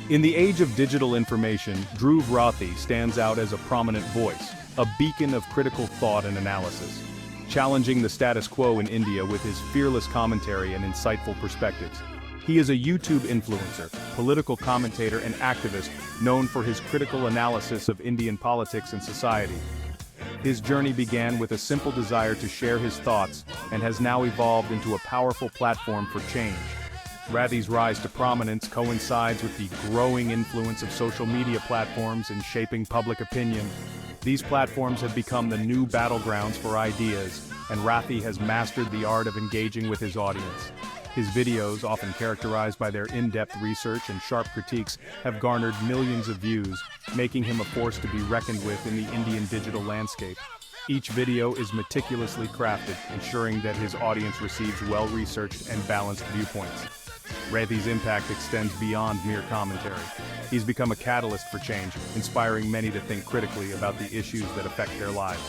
In the age of digital information, Dhruv Rathee stands out as a prominent voice, a beacon of critical thought and analysis, challenging the status quo in India with his fearless commentary and insightful perspectives. He is a YouTube influencer, political commentator and activist known for his critical analysis of Indian politics and society. His journey began with a simple desire to share his thoughts and has now evolved into a powerful platform for change. Rathee's rise to prominence coincides with the growing influence of social media platforms in shaping public opinion. These platforms have become the new battlegrounds for ideas, and Rathee has mastered the art of engaging with his audience. His videos, often characterized by their in-depth research and sharp critiques, have garnered millions of views, making him a force to be reckoned with in the Indian digital landscape. Each video is meticulously crafted, ensuring that his audience receives well-researched and balanced viewpoints. Rathee's impact extends beyond mere commentary. He's become a catalyst for change, inspiring many to think critically about the issues that affect their lives.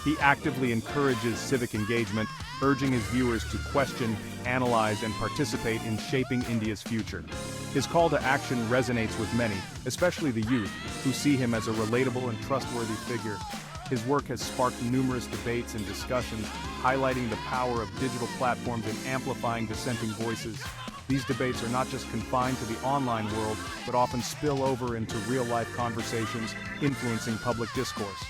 He actively encourages civic engagement, urging his viewers to question, analyze, and participate in shaping India's future. His call to action resonates with many, especially the youth, who see him as a relatable and trustworthy figure. His work has sparked numerous debates and discussions, highlighting the power of digital platforms in amplifying dissenting voices. These debates are not just confined to the online world, but often spill over into real-life conversations, influencing public discourse.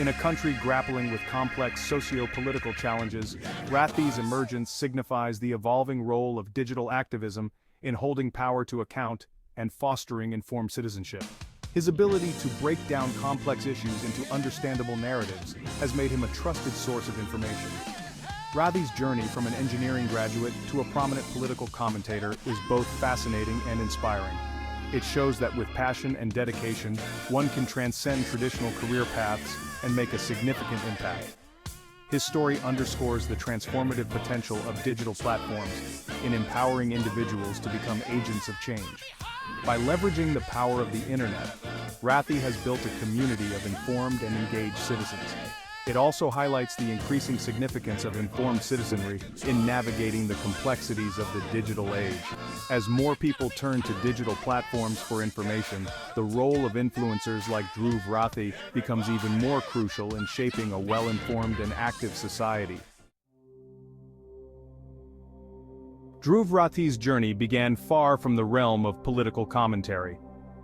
In a country grappling with complex socio-political challenges, Rathee's emergence signifies the evolving role of digital activism in holding power to account and fostering informed citizenship. His ability to break down complex issues into understandable narratives has made him a trusted source of information. Rathee's journey from an engineering graduate to a prominent political commentator is both fascinating and inspiring. It shows that with passion and dedication, one can transcend traditional career paths and make a significant impact. His story underscores the transformative potential of digital platforms in empowering individuals to become agents of change. By leveraging the power of the internet, Rathee has built a community of informed and engaged citizens. It also highlights the increasing significance of informed citizenry in navigating the complexities of the digital age. As more people turn to digital platforms for information, the role of influencers like Dhruv Rathee becomes even more crucial in shaping a well-informed and active society. Dhruv Rathee's journey began far from the realm of political commentary.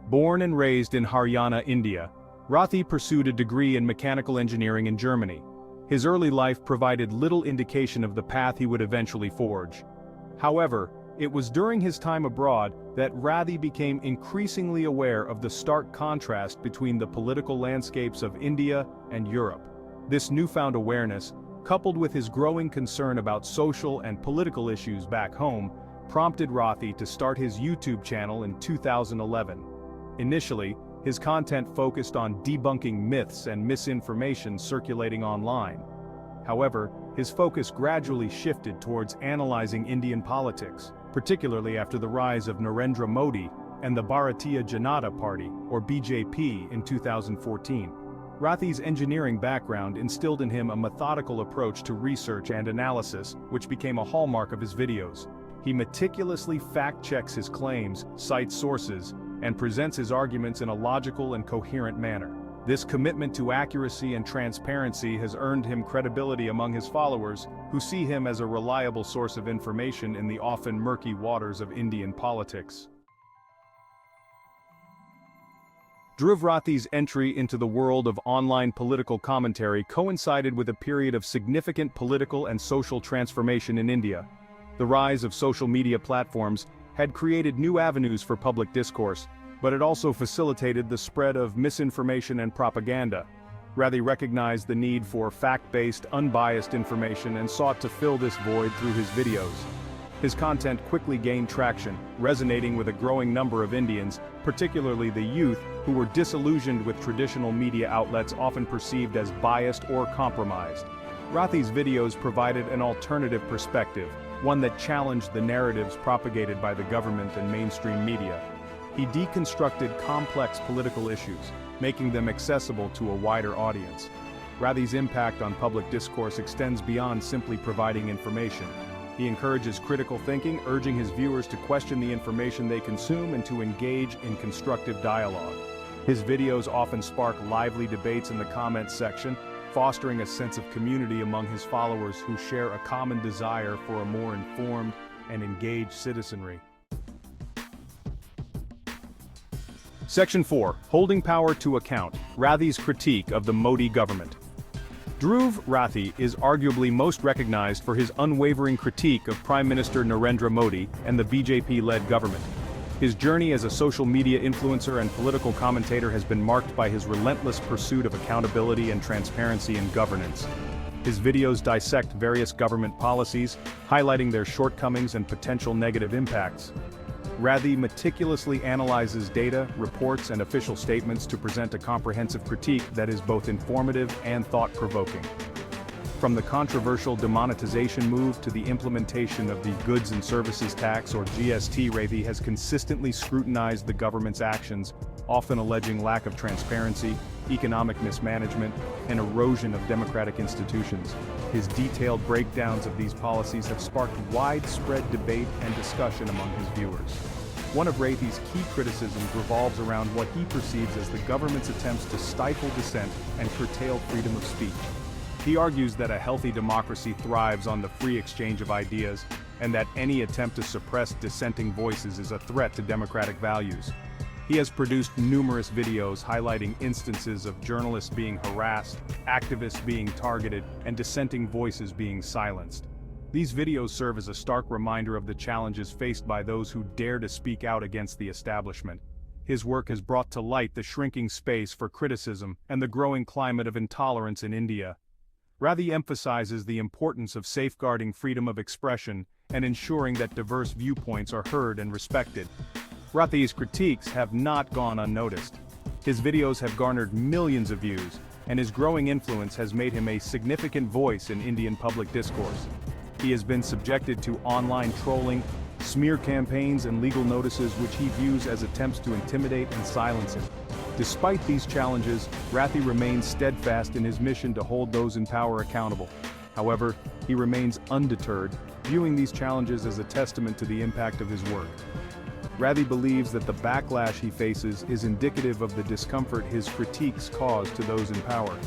Born and raised in Haryana, India, Rathee pursued a degree in mechanical engineering in Germany. His early life provided little indication of the path he would eventually forge. However, it was during his time abroad that Rathee became increasingly aware of the stark contrast between the political landscapes of India and Europe. This newfound awareness, coupled with his growing concern about social and political issues back home, prompted Rathee to start his YouTube channel in 2011. Initially, his content focused on debunking myths and misinformation circulating online. However, his focus gradually shifted towards analyzing Indian politics, particularly after the rise of Narendra Modi and the Bharatiya Janata Party, or BJP, in 2014. Rathee's engineering background instilled in him a methodical approach to research and analysis, which became a hallmark of his videos. He meticulously fact-checks his claims, cites sources, and presents his arguments in a logical and coherent manner. This commitment to accuracy and transparency has earned him credibility among his followers, who see him as a reliable source of information in the often murky waters of Indian politics. Dhruv Rathee's entry into the world of online political commentary coincided with a period of significant political and social transformation in India. The rise of social media platforms had created new avenues for public discourse, but it also facilitated the spread of misinformation and propaganda. Rathee recognized the need for fact-based, unbiased information and sought to fill this void through his videos. His content quickly gained traction, resonating with a growing number of Indians, particularly the youth, who were disillusioned with traditional media outlets often perceived as biased or compromised. Rathee's videos provided an alternative perspective, one that challenged the narratives propagated by the government and mainstream media. He deconstructed complex political issues, making them accessible to a wider audience. Rathee's impact on public discourse extends beyond simply providing information. He encourages critical thinking, urging his viewers to question the information they consume and to engage in constructive dialogue. His videos often spark lively debates in the comments section, fostering a sense of community among his followers who share a common desire for a more informed and engaged citizenry. Section 4. Holding Power to Account. Rathee's Critique of the Modi Government. Dhruv Rathee is arguably most recognized for his unwavering critique of Prime Minister Narendra Modi and the BJP-led government. His journey as a social media influencer and political commentator has been marked by his relentless pursuit of accountability and transparency in governance. His videos dissect various government policies, highlighting their shortcomings and potential negative impacts. Rathee meticulously analyzes data, reports, and official statements to present a comprehensive critique that is both informative and thought-provoking. From the controversial demonetization move to the implementation of the Goods and Services Tax or GST, Rathee has consistently scrutinized the government's actions, often alleging lack of transparency, economic mismanagement, and erosion of democratic institutions. His detailed breakdowns of these policies have sparked widespread debate and discussion among his viewers. One of Rathee's key criticisms revolves around what he perceives as the government's attempts to stifle dissent and curtail freedom of speech. He argues that a healthy democracy thrives on the free exchange of ideas, and that any attempt to suppress dissenting voices is a threat to democratic values. He has produced numerous videos highlighting instances of journalists being harassed, activists being targeted, and dissenting voices being silenced. These videos serve as a stark reminder of the challenges faced by those who dare to speak out against the establishment. His work has brought to light the shrinking space for criticism and the growing climate of intolerance in India. Rathee emphasizes the importance of safeguarding freedom of expression and ensuring that diverse viewpoints are heard and respected. Rathee's critiques have not gone unnoticed. His videos have garnered millions of views, and his growing influence has made him a significant voice in Indian public discourse. He has been subjected to online trolling, smear campaigns, and legal notices which he views as attempts to intimidate and silence him. Despite these challenges, Rathee remains steadfast in his mission to hold those in power accountable. However, he remains undeterred, viewing these challenges as a testament to the impact of his work. Rathee believes that the backlash he faces is indicative of the discomfort his critiques cause to those in power.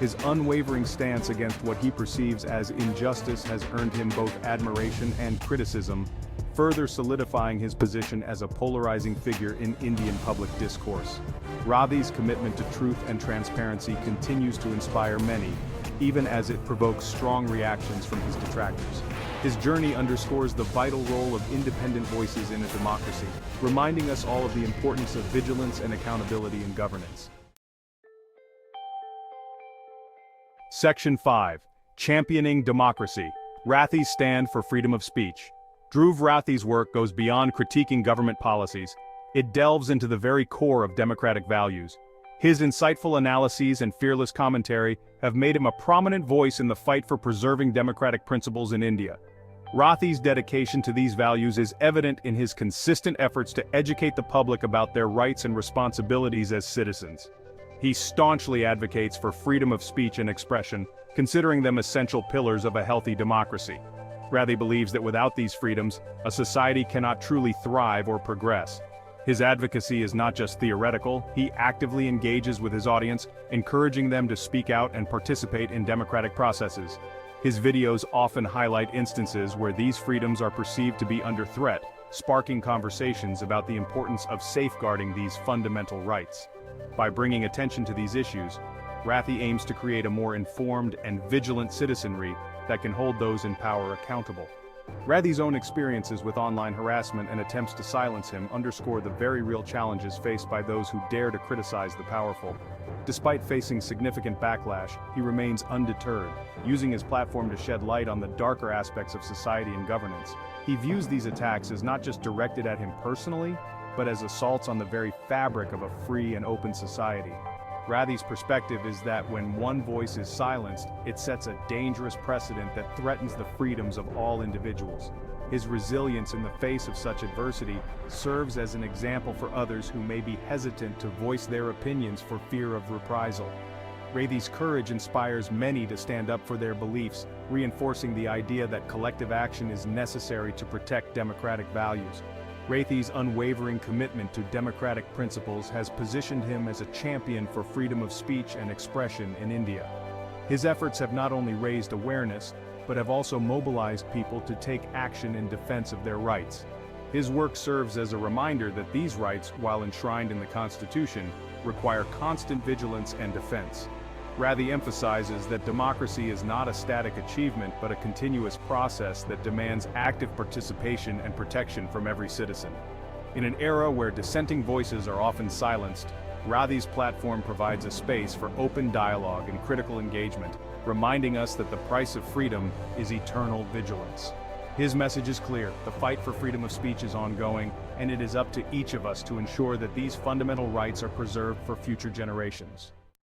His unwavering stance against what he perceives as injustice has earned him both admiration and criticism, further solidifying his position as a polarizing figure in Indian public discourse. Rathee's commitment to truth and transparency continues to inspire many, even as it provokes strong reactions from his detractors. His journey underscores the vital role of independent voices in a democracy, reminding us all of the importance of vigilance and accountability in governance. Section 5. Championing Democracy. Rathee's Stand for Freedom of Speech. Dhruv Rathee's work goes beyond critiquing government policies. It delves into the very core of democratic values. His insightful analyses and fearless commentary have made him a prominent voice in the fight for preserving democratic principles in India. Rathee's dedication to these values is evident in his consistent efforts to educate the public about their rights and responsibilities as citizens. He staunchly advocates for freedom of speech and expression, considering them essential pillars of a healthy democracy. Rathee believes that without these freedoms, a society cannot truly thrive or progress. His advocacy is not just theoretical, he actively engages with his audience, encouraging them to speak out and participate in democratic processes. His videos often highlight instances where these freedoms are perceived to be under threat, sparking conversations about the importance of safeguarding these fundamental rights. By bringing attention to these issues, Rathee aims to create a more informed and vigilant citizenry that can hold those in power accountable. Rathee's own experiences with online harassment and attempts to silence him underscore the very real challenges faced by those who dare to criticize the powerful. Despite facing significant backlash, he remains undeterred, using his platform to shed light on the darker aspects of society and governance. He views these attacks as not just directed at him personally, but as assaults on the very fabric of a free and open society. Rathee's perspective is that when one voice is silenced, it sets a dangerous precedent that threatens the freedoms of all individuals. His resilience in the face of such adversity serves as an example for others who may be hesitant to voice their opinions for fear of reprisal. Rathee's courage inspires many to stand up for their beliefs, reinforcing the idea that collective action is necessary to protect democratic values. Rathee's unwavering commitment to democratic principles has positioned him as a champion for freedom of speech and expression in India. His efforts have not only raised awareness, but have also mobilized people to take action in defense of their rights. His work serves as a reminder that these rights, while enshrined in the Constitution, require constant vigilance and defense. Rathee emphasizes that democracy is not a static achievement but a continuous process that demands active participation and protection from every citizen. In an era where dissenting voices are often silenced, Rathee's platform provides a space for open dialogue and critical engagement, reminding us that the price of freedom is eternal vigilance. His message is clear: the fight for freedom of speech is ongoing, and it is up to each of us to ensure that these fundamental rights are preserved for future generations.